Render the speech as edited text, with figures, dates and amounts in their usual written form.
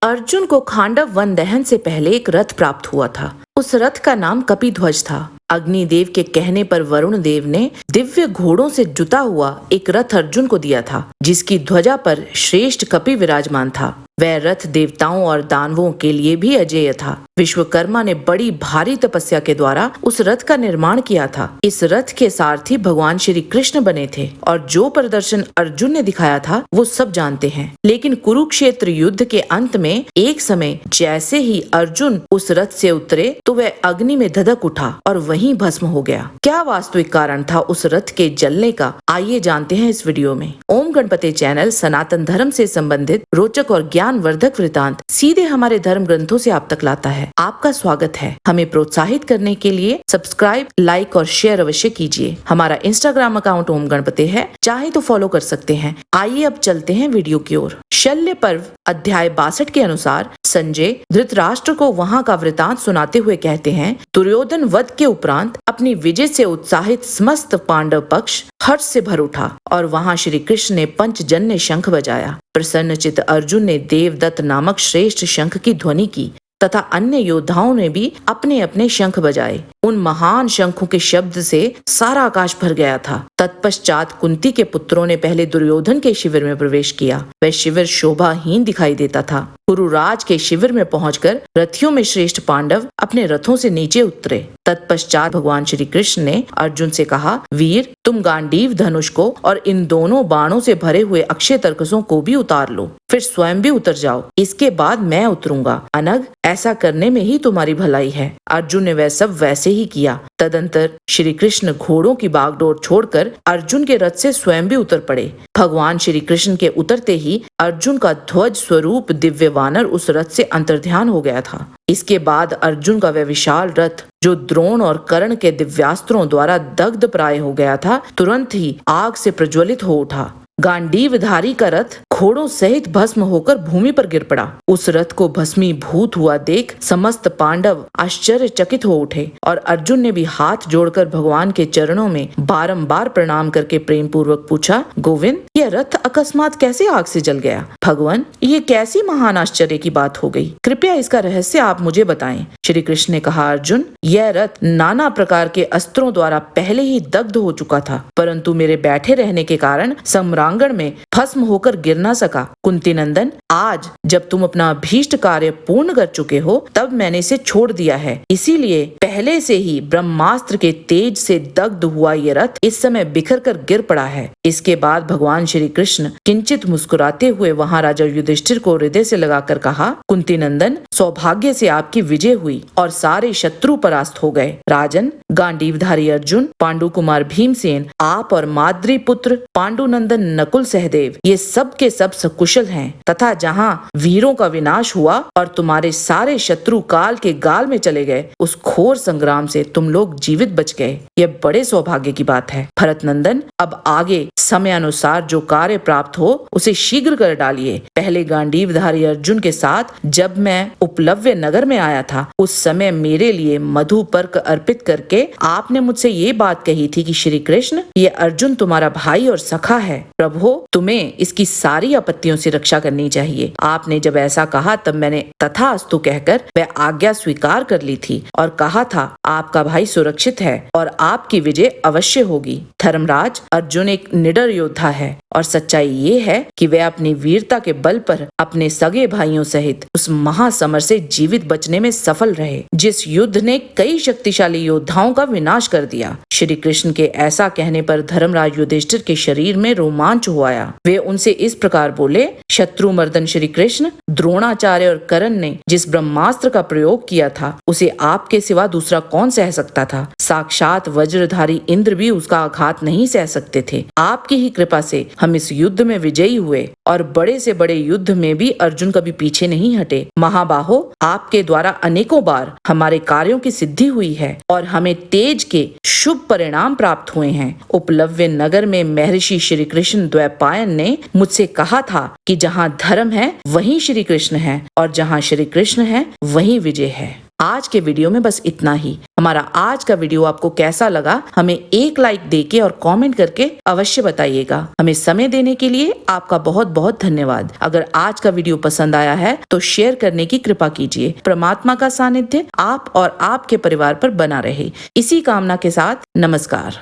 अर्जुन को खांडव वन दहन से पहले एक रथ प्राप्त हुआ था। उस रथ का नाम कपिध्वज था। अग्निदेव के कहने पर वरुण देव ने दिव्य घोड़ों से जुता हुआ एक रथ अर्जुन को दिया था, जिसकी ध्वजा पर श्रेष्ठ कपि विराजमान था। वह रथ देवताओं और दानवों के लिए भी अजेय था। विश्वकर्मा ने बड़ी भारी तपस्या के द्वारा उस रथ का निर्माण किया था। इस रथ के सारथी भगवान श्री कृष्ण बने थे और जो प्रदर्शन अर्जुन ने दिखाया था वो सब जानते हैं। लेकिन कुरुक्षेत्र युद्ध के अंत में एक समय जैसे ही अर्जुन उस रथ से उतरे तो वह अग्नि में धधक उठा और वहीं भस्म हो गया। क्या वास्तविक कारण था उस रथ के जलने का, आइए जानते हैं इस वीडियो में। ओम गणपति चैनल सनातन धर्म से संबंधित रोचक और ज्ञानवर्धक वृतांत सीधे हमारे धर्म ग्रंथों से आप तक लाता है। आपका स्वागत है। हमें प्रोत्साहित करने के लिए सब्सक्राइब, लाइक और शेयर अवश्य कीजिए। हमारा इंस्टाग्राम अकाउंट ओम गणपति है, चाहे तो फॉलो कर सकते हैं। आइए अब चलते हैं वीडियो की ओर। शल्य पर्व अध्याय 62 के अनुसार संजय धृतराष्ट्र को वहां का वृतांत सुनाते हुए कहते हैं, दुर्योधन वध के उपरांत अपनी विजय से उत्साहित समस्त पांडव पक्ष हर्ष से भर उठा और वहां श्री कृष्ण ने पंचजन्य शंख बजाया। प्रसन्नचित्त अर्जुन ने देवदत्त नामक श्रेष्ठ शंख की ध्वनि की तथा अन्य योद्धाओं ने भी अपने अपने शंख बजाए। उन महान शंखों के शब्द से सारा आकाश भर गया था। तत्पश्चात कुंती के पुत्रों ने पहले दुर्योधन के शिविर में प्रवेश किया। वह शिविर शोभाहीन दिखाई देता था। कुरुराज के शिविर में पहुंचकर रथियों में श्रेष्ठ पांडव अपने रथों से नीचे उतरे। तत्पश्चात भगवान श्री कृष्ण ने अर्जुन से कहा, वीर, तुम गांडीव धनुष को और इन दोनों बाणों से भरे हुए अक्षय तरकसों को भी उतार लो, फिर स्वयं भी उतर जाओ। इसके बाद मैं उतरूंगा। अनग, ऐसा करने में ही तुम्हारी भलाई है। अर्जुन ने वह सब वैसे ही किया। तदंतर श्री कृष्ण घोड़ों की बागडोर छोड़कर अर्जुन के रथ से स्वयं भी उतर पड़े। भगवान श्री कृष्ण के उतरते ही अर्जुन का ध्वज स्वरूप दिव्य वानर उस रथ से अंतर्ध्यान हो गया था। इसके बाद अर्जुन का वह विशाल रथ, जो द्रोण और कर्ण के दिव्यास्त्रों द्वारा दग्ध प्राय हो गया था, तुरंत ही आग से प्रज्वलित हो उठा। गांडीवधारी का रथ घोड़ों सहित भस्म होकर भूमि पर गिर पड़ा। उस रथ को भस्मीभूत हुआ देख समस्त पांडव आश्चर्यचकित हो उठे और अर्जुन ने भी हाथ जोड़कर भगवान के चरणों में बारंबार प्रणाम करके प्रेम पूर्वक पूछा, गोविंद, यह रथ अकस्मात कैसे आग से जल गया? भगवान, ये कैसी महान आश्चर्य की बात हो गई? कृपया इसका रहस्य आप मुझे बताएं। श्री कृष्ण ने कहा, अर्जुन, यह रथ नाना प्रकार के अस्त्रों द्वारा पहले ही दग्ध हो चुका था, परंतु मेरे बैठे रहने के कारण सम्रांगण में भस्म होकर गिर न सका। कुंती नंदन, आज जब तुम अपना अभीष्ट कार्य पूर्ण कर चुके हो, तब मैंने इसे छोड़ दिया है। इसीलिए पहले से ही ब्रह्मास्त्र के तेज से दग्ध हुआ ये रथ इस समय बिखर कर गिर पड़ा है। इसके बाद भगवान श्री कृष्ण किंचित मुस्कुराते हुए वहां राजा युधिष्ठिर को हृदय से लगाकर कहा, कुंती नंदन, सौभाग्य से आपकी विजय हुई और सारे शत्रु परास्त हो गए। राजन, गांडीवधारी अर्जुन, पांडु कुमार भीमसेन, आप और माद्री पुत्र पांडुनंदन नकुल सहदेव, ये सब के सब सकुशल हैं तथा जहाँ वीरों का विनाश हुआ और तुम्हारे सारे शत्रु काल के गाल में चले गए, उस घोर संग्राम से तुम लोग जीवित बच गए। यह बड़े सौभाग्य की बात है। भरत नंदन, अब आगे समय अनुसार जो कार्य प्राप्त हो उसे शीघ्र कर डालिए। पहले गांडीवधारी अर्जुन के साथ जब मैं उपलव्य नगर में आया था, उस समय मेरे लिए मधुपर्क अर्पित करके आपने मुझसे ये बात कही थी कि श्री कृष्ण, ये अर्जुन तुम्हारा भाई और सखा है। प्रभु, तुम्हें इसकी सारी आपत्तियों से रक्षा करनी चाहिए। आपने जब ऐसा कहा तब मैंने तथास्तु कहकर वह आज्ञा स्वीकार कर ली थी और कहा था, आपका भाई सुरक्षित है और आपकी विजय अवश्य होगी। धर्मराज, अर्जुन एक निडर योद्धा है और सच्चाई ये है कि वह अपनी वीरता के बल पर अपने सगे भाइयों सहित उस महासमर से जीवित बचने में सफल रहे, जिस युद्ध ने कई शक्तिशाली योद्धाओं का विनाश कर दिया। श्री कृष्ण के ऐसा कहने पर धर्मराज युधिष्ठिर के शरीर में रोमांच हो आया। वे उनसे इस प्रकार बोले, शत्रु मर्दन श्री कृष्ण, द्रोणाचार्य और कर्ण ने जिस ब्रह्मास्त्र का प्रयोग किया था उसे आपके सिवा दूसरा कौन सह सकता था? साक्षात वज्रधारी इंद्र भी उसका आघात नहीं सह सकते थे। आपकी ही कृपा से हम इस युद्ध में विजयी हुए और बड़े से बड़े युद्ध में भी अर्जुन कभी पीछे नहीं हटे। महाबाहो, आपके द्वारा अनेकों बार हमारे कार्यों की सिद्धि हुई है और हमें तेज के शुभ परिणाम प्राप्त हुए हैं। उपलव्य नगर में महर्षि श्री कृष्ण द्वैपायन ने मुझसे कहा था कि जहाँ धर्म है वहीं श्री कृष्ण है और जहाँ श्री कृष्ण है वहीं विजय है। आज के वीडियो में बस इतना ही। हमारा आज का वीडियो आपको कैसा लगा हमें एक लाइक देके और कमेंट करके अवश्य बताइएगा। हमें समय देने के लिए आपका बहुत बहुत धन्यवाद। अगर आज का वीडियो पसंद आया है तो शेयर करने की कृपा कीजिए। परमात्मा का सानिध्य आप और आपके परिवार पर बना रहे, इसी कामना के साथ नमस्कार।